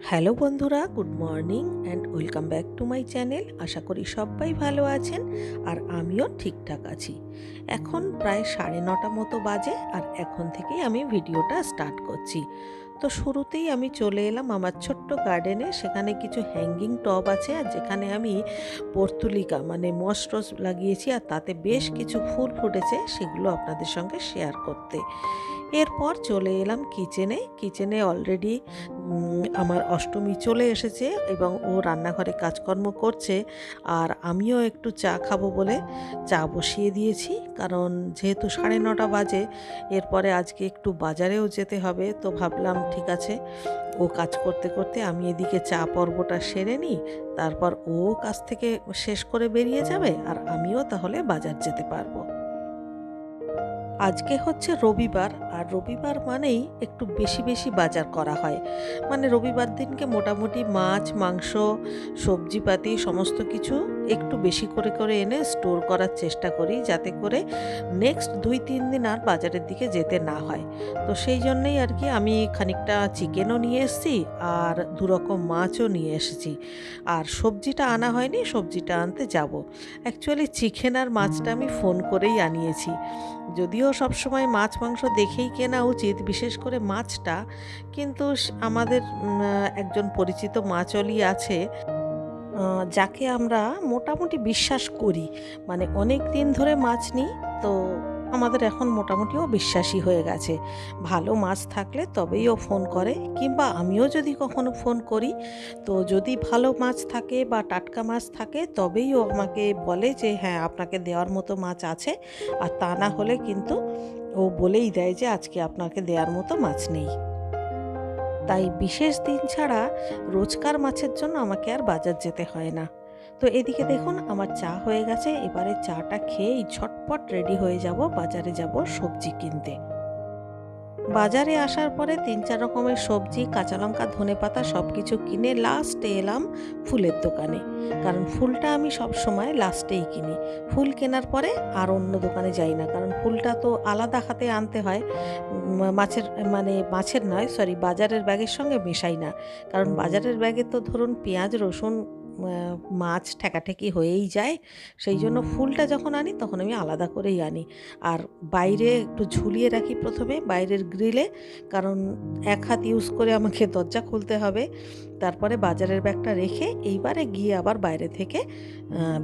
Hello বন্ধুরা, good morning and welcome back to my channel. আশা করি সবাই ভালো আছেন আর আমিও ঠিকঠাক আছি। এখন প্রায় 9:30 মতো বাজে আর এখন থেকেই আমি ভিডিওটা স্টার্ট করছি। তো শুরুতেই আমি চলে এলাম আমার ছোট্ট গার্ডেনে। সেখানে কিছু হ্যাঙ্গিং টব আছে আর যেখানে আমি পর্তুলিকা মানে মস টস লাগিয়েছি আর তাতে বেশ কিছু ফুল ফুটেছে, সেগুলো আপনাদের সঙ্গে শেয়ার করতে। এরপর চলে এলাম কিচেনে অলরেডি আমার অষ্টমী চলে এসেছে এবং ও রান্নাঘরে কাজকর্ম করছে আর আমিও একটু চা খাবো বলে চা বসিয়ে দিয়েছি। কারণ যেহেতু 9:30 বাজে, এরপরে আজকে একটু বাজারেও যেতে হবে, তো ভাবলাম ঠিক আছে, ও কাজ করতে করতে আমি এদিকে চা পর্বটা সেরে নিই, তারপর ও কাজ থেকে শেষ করে বেরিয়ে যাবে আর আমিও তাহলে বাজার যেতে পারবো। আজকে হচ্ছে রবিবার আর রবিবার মানেই একটু বেশি বেশি বাজার করা হয়। মানে রবিবার দিনকে মোটামুটি মাছ, মাংস, সবজিপাতি সমস্ত কিছু একটু বেশি করে করে এনে স্টোর করার চেষ্টা করি, যাতে করে নেক্সট 2-3 দিন আর বাজারের দিকে যেতে না হয়। তো সেই জন্যই আর কি আমি খানিকটা চিকেনও নিয়ে এসেছি আর 2 রকম মাছও নিয়ে এসেছি। আর সবজিটা আনা হয়নি, সবজিটা আনতে যাব। অ্যাকচুয়ালি চিকেন আর মাছটা আমি ফোন করেই আনিয়েছি। যদিও সবসময় মাছ মাংস দেখেই কেনা উচিত, বিশেষ করে মাছটা, কিন্তু আমাদের একজন পরিচিত মাছওয়ালি আছে যাকে আমরা মোটামুটি বিশ্বাস করি। মানে অনেক দিন ধরে মাছ নিই, তো আমাদের এখন মোটামুটিও বিশ্বাসী হয়ে গেছে। ভালো মাছ থাকলে তবেই ও ফোন করে, কিংবা আমিও যদি কখনো ফোন করি, তো যদি ভালো মাছ থাকে বা টাটকা মাছ থাকে তবেই ও আমাকে বলে যে হ্যাঁ, আপনাকে দেওয়ার মতো মাছ আছে। আর তা না হলে কিন্তু ও বলেই দেয় যে আজকে আপনাকে দেওয়ার মতো মাছ নেই। তাই বিশেষ দিন ছাড়া রোজকার মাছের জন্য আমাকে আর বাজার যেতে হয় না। তো এদিকে দেখুন আমার চা হয়ে গেছে, এবারে চাটা খেয়েই ঝটপট রেডি হয়ে যাব, বাজারে যাব সবজি কিনতে। বাজারে আসার পরে 3-4 রকমের সবজি, কাঁচা লঙ্কা, ধনেপাতা সব কিছু কিনে লাস্টে এলাম ফুলের দোকানে। কারণ ফুলটা আমি সব সময় লাস্টেই কিনি। ফুল কেনার পরে আর অন্য দোকানে যাই না, কারণ ফুলটা তো আলাদা হাতে আনতে হয়। মাছের নয়, সরি, বাজারের ব্যাগের সঙ্গে মেশাই না। কারণ বাজারের ব্যাগে তো ধরুন পেঁয়াজ, রসুন, মাছ ঠেকাঠেকি হয়েই যায়। সেই জন্য ফুলটা যখন আনি তখন আমি আলাদা করেই আনি। আর বাইরে একটু ঝুলিয়ে রাখি প্রথমে বাইরের গ্রিলে, কারণ এক হাত ইউজ করে আমাকে দরজা খুলতে হবে। তারপরে বাজারের ব্যাগটা রেখে এইবারে গিয়ে আবার বাইরে থেকে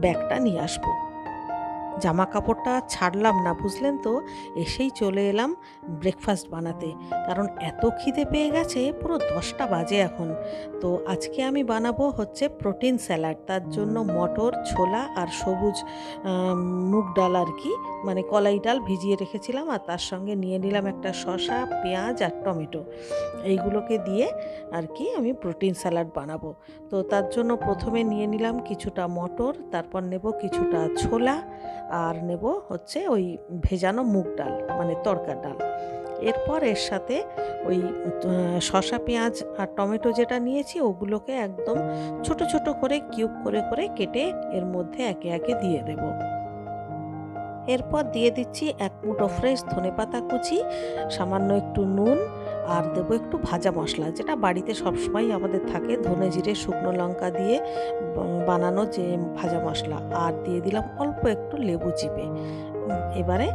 ব্যাগটা নিয়ে আসবো। জামা কাপড়টা ছাড়লাম না, বুঝলেন তো। এসেই চলে এলাম ব্রেকফাস্ট বানাতে, কারণ এত খিদে পেয়ে গেছে, পুরো 10টা বাজে এখন। তো আজকে আমি বানাবো হচ্ছে প্রোটিন স্যালাড। তার জন্য মটর, ছোলা আর সবুজ মুগ ডাল আর কি, মানে কলাই ডাল ভিজিয়ে রেখেছিলাম, আর তার সঙ্গে নিয়ে নিলাম একটা শসা, পেঁয়াজ আর টমেটো। এইগুলোকে দিয়ে আর কি আমি প্রোটিন স্যালাড বানাবো। তো তার জন্য প্রথমে নিয়ে নিলাম কিছুটা মটর, তারপর নেব কিছুটা ছোলা, আর নেব হচ্ছে ওই ভেজানো মুগ ডাল মানে তড়কার ডাল। এরপর এর সাথে ওই শসা, পেঁয়াজ আর টমেটো যেটা নিয়েছি ওগুলোকে একদম ছোট ছোট করে কিউব করে করে কেটে এর মধ্যে একে একে দিয়ে দেব। এরপর দিয়ে দিচ্ছি 1 মুঠো ফ্রেশ ধনেপাতা কুচি, সামান্য একটু নুন, আর দেবো একটু ভাজা মশলা, যেটা বাড়িতে সবসময় আমাদের থাকে, ধনে জিরে শুকনো লঙ্কা দিয়ে বানানো যে ভাজা মশলা। আর দিয়ে দিলাম অল্প একটু লেবু চিপে। এবারে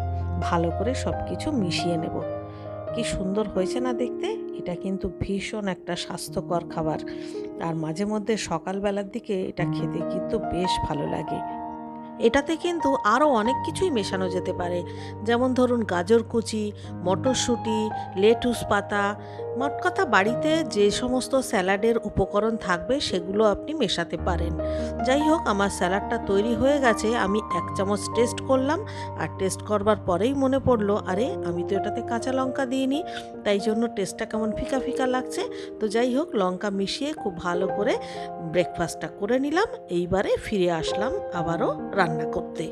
ভালো করে সব কিছু মিশিয়ে নেব। কি সুন্দর হয়েছে না দেখতে! এটা কিন্তু ভীষণ একটা স্বাস্থ্যকর খাবার, আর মাঝে মধ্যে সকালবেলার দিকে এটা খেতে কিন্তু বেশ ভালো লাগে। এটাতে কিন্তু আরও অনেক কিছুই মেশানো যেতে পারে, যেমন ধরুন গাজর কুচি, মটরশুঁটি, লেটুস পাতা, মোট কথা বাড়িতে যে সমস্ত স্যালাডের উপকরণ থাকবে সেগুলো আপনি মেশাতে পারেন। যাই হোক, আমার স্যালাডটা তৈরি হয়ে গেছে। আমি 1 চামচ টেস্ট করলাম, আর টেস্ট করবার পরেই মনে পড়লো আরে আমি তো এটাতে কাঁচা লঙ্কা দিইনি, তাই জন্য টেস্টটা কেমন ফিকা ফিকা লাগছে। তো যাই হোক, লঙ্কা মিশিয়ে খুব ভালো করে ব্রেকফাস্টটা করে নিলাম। এইবারে ফিরে আসলাম আবারও রান্না করতে।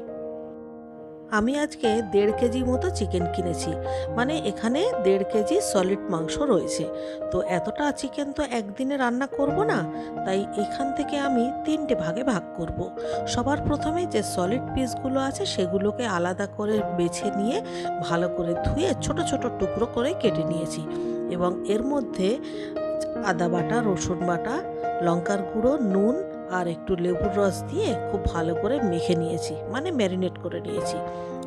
আমি আজকে 1.5 কেজি মতো চিকেন কিনেছি, মানে এখানে 1.5 কেজি সলিড মাংস রয়েছে। তো এতটা চিকেন তো একদিনে রান্না করব না, তাই এখান থেকে আমি 3টে ভাগে ভাগ করব। সবার প্রথমে যে সলিড পিসগুলো আছে সেগুলোকে আলাদা করে বেছে নিয়ে ভালো করে ধুয়ে ছোট ছোট টুকরো করে কেটে নিয়েছি। এবং এর মধ্যে আদা বাটা, রসুন বাটা, লঙ্কার গুঁড়ো, নুন আর একটু লেবুর রস দিয়ে খুব ভালো করে মেখে নিয়েছি, মানে ম্যারিনেট করে নিয়েছি।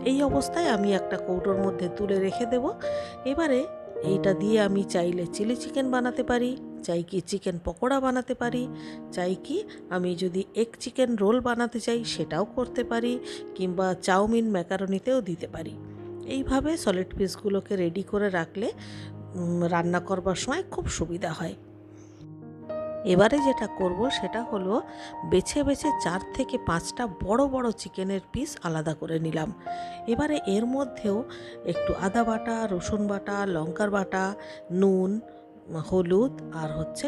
এই অবস্থায় আমি একটা কৌটোর মধ্যে তুলে রেখে দেব। এবারে এইটা দিয়ে আমি চাইলে চিলি চিকেন বানাতে পারি, চাই কি চিকেন পকোড়া বানাতে পারি, চাই কি আমি যদি এগ চিকেন রোল বানাতে চাই সেটাও করতে পারি, কিংবা চাউমিন ম্যাকারনিতেও দিতে পারি। এইভাবে সলিড পিসগুলোকে রেডি করে রাখলে রান্না করবার সময় খুব সুবিধা হয়। এবারে যেটা করব সেটা হলো বেছে বেছে 4 থেকে 5টা বড় বড় চিকেনের পিস আলাদা করে নিলাম। এবারে এর মধ্যেও একটু আদা বাটা, রসুন বাটা, লঙ্কার বাটা, নুন, হলুদ আর হচ্ছে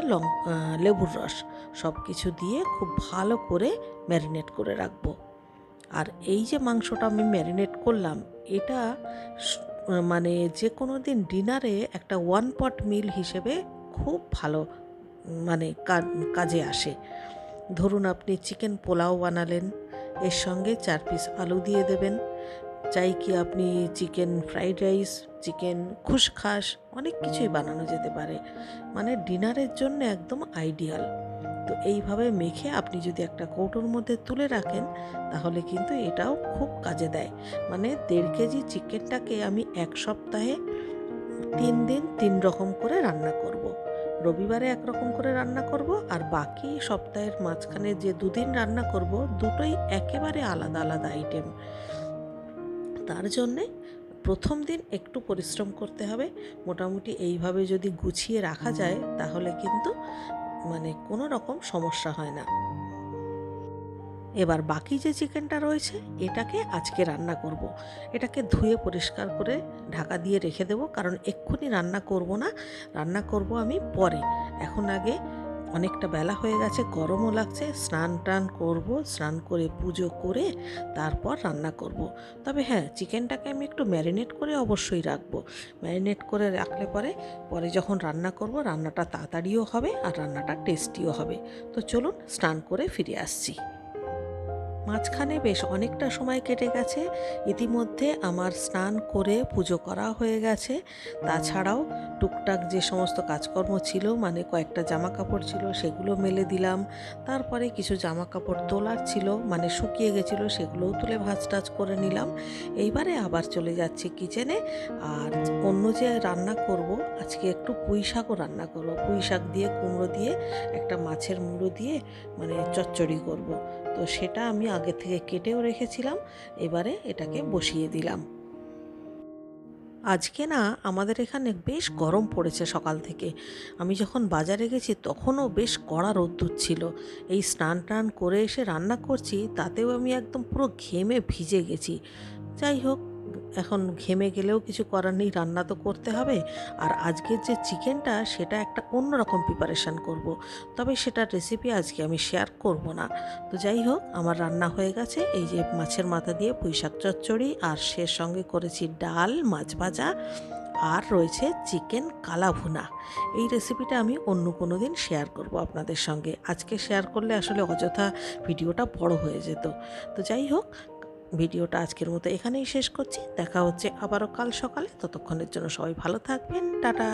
লেবুর রস সব কিছু দিয়ে খুব ভালো করে ম্যারিনেট করে রাখবো। আর এই যে মাংসটা আমি ম্যারিনেট করলাম, এটা মানে যে কোনো দিন ডিনারে একটা 1 পট মিল হিসেবে খুব ভালো মানে কাজে আসে। ধরুন আপনি চিকেন পোলাও বানালেন, এর সঙ্গে 4 পিস আলু দিয়ে দেবেন। চাই কি আপনি চিকেন ফ্রাইড রাইস, চিকেন খুশখাস, অনেক কিছুই বানানো যেতে পারে, মানে ডিনারের জন্য একদম আইডিয়াল। তো এইভাবে মেখে আপনি যদি একটা কৌটোর মধ্যে তুলে রাখেন তাহলে কিন্তু এটাও খুব কাজে দেয়। মানে 1.5 কেজি চিকেনটাকে আমি 1 সপ্তাহে 3 দিন 3 রকম করে রান্না করব। রবিবারে একরকম করে রান্না করব, আর বাকি সপ্তাহের মাঝখানে যে 2 দিন রান্না করব দুটোই একেবারে আলাদা আলাদা আইটেম। তার জন্যে প্রথম দিন একটু পরিশ্রম করতে হবে। মোটামুটি এইভাবে যদি গুছিয়ে রাখা যায় তাহলে কিন্তু মানে কোনো রকম সমস্যা হয় না। এবার বাকি যে চিকেনটা রয়েছে এটাকে আজকে রান্না করব। এটাকে ধুয়ে পরিষ্কার করে ঢাকা দিয়ে রেখে দেবো, কারণ এক্ষুনি রান্না করব না, রান্না করব আমি পরে। এখন আগে অনেকটা বেলা হয়ে গেছে, গরমও লাগছে, স্নান টান করব, স্নান করে পুজো করে তারপর রান্না করব। তবে হ্যাঁ, চিকেনটাকে আমি একটু ম্যারিনেট করে অবশ্যই রাখবো। ম্যারিনেট করে রাখলে পরে যখন রান্না করব রান্নাটা তাড়াতাড়িও হবে আর রান্নাটা টেস্টিও হবে। তো চলুন স্নান করে ফিরে আসছি। মাঝখানে বেশ অনেকটা সময় কেটে গেছে, ইতিমধ্যে আমার স্নান করে পুজো করা হয়ে গেছে। তাছাড়াও টুকটাক যে সমস্ত কাজকর্ম ছিল, মানে কয়েকটা জামা কাপড় ছিল সেগুলো মেলে দিলাম। তারপরে কিছু জামা কাপড় তোলার ছিল, মানে শুকিয়ে গেছিলো, সেগুলোও তুলে ভাঁজ টাজ করে নিলাম। এইবারে আবার চলে যাচ্ছি কিচেনে। আর অন্য যে রান্না করব, আজকে একটু পুঁই শাকও রান্না করব। পুঁই শাক দিয়ে, কুমড়ো দিয়ে, একটা মাছের মুড়ো দিয়ে মানে চচ্চড়ি করব। তো সেটা আমি আগে থেকে কেটেও রেখেছিলাম, এবারে এটাকে বসিয়ে দিলাম। আজকে না আমাদের এখানে বেশ গরম পড়েছে সকাল থেকে। আমি যখন বাজারে গেছি তখনও বেশ কড়া রোদ্দুর ছিল। এই স্নান টান করে এসে রান্না করছি, তাতেও আমি একদম পুরো ঘেমে ভিজে গেছি। যাই হোক, এখন ঘেমে গেলেও কিছু করার নেই, রান্না তো করতে হবে। আর আজকের যে চিকেনটা সেটা একটা অন্যরকম প্রিপারেশান করব। তবে সেটার রেসিপি আজকে আমি শেয়ার করব না। তো যাই হোক, আমার রান্না হয়ে গেছে। এই যে মাছের মাথা দিয়ে পুঁই শাক চচ্চড়ি, আর সে সঙ্গে করেছি ডাল, মাছ ভাজা, আর রয়েছে চিকেন কালা ভুনা। এই রেসিপিটা আমি অন্য কোনো দিন শেয়ার করব আপনাদের সঙ্গে। আজকে শেয়ার করলে আসলে অযথা ভিডিওটা বড় হয়ে যেত। তো যাই হোক, ভিডিওটা আজকের মতো এখানেই শেষ করছি। দেখা হচ্ছে আবারও কাল সকালে। ততক্ষণের জন্য সবাই ভালো থাকবেন। টাটা।